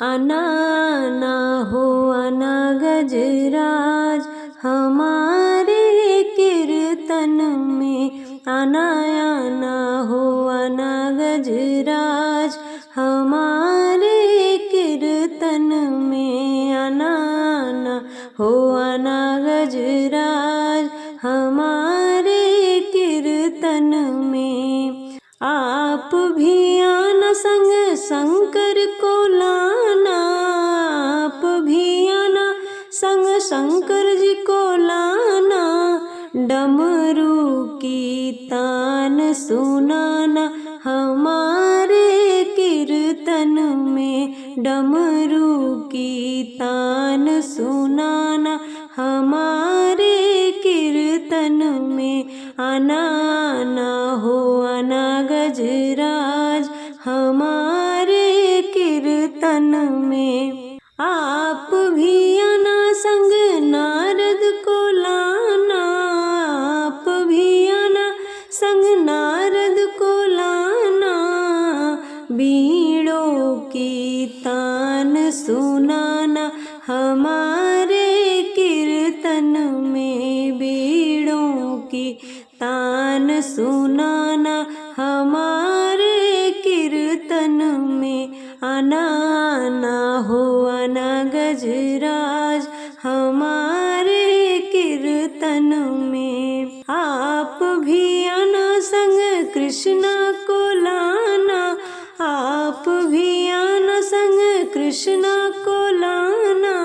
आना ना हो आना गजराज हमारे कीर्तन में। आना आना हो आना गजराज हमारे कीर्तन में। आना आना हो आना गजराज हमारे कीर्तन में। आप भी आना संग शंकर को लाना। आप भी आना संग शंकर जी को लाना। डमरू की तान सुनाना हमारे कीर्तन में। डमरू की तान सुनाना हमारे कीर्तन में। आना आना हो आना गजराज हमारे कीर्तन में। आप भी आना संग नारद को लाना। आप भी आना संग नारद को लाना। बीड़ों की तान सुनाना हमारे कीर्तन में। बीड़ों की तान सुनाना हमारे कीर्तन में। आना आना हो आना गजराज हमारे कीर्तन में। आप भी आना संग कृष्णा को लाना। आप भी आना संग कृष्णा को लाना।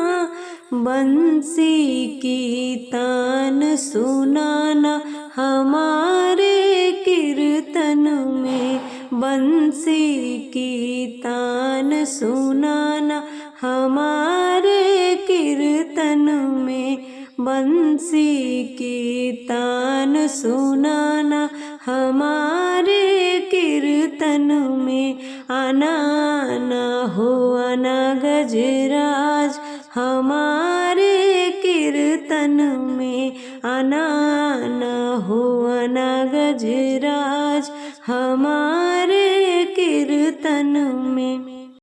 बंसी की तान सुनाना हमारे कीर्तन में। बंसी की तान सुनाना हमारे कीर्तन में। बंसी की तान सुनाना हमारे कीर्तन में। आना आना हो आना गजराज हमारे कीर्तन में। आना आना हो आना गजराज हमारे कीर्तन में।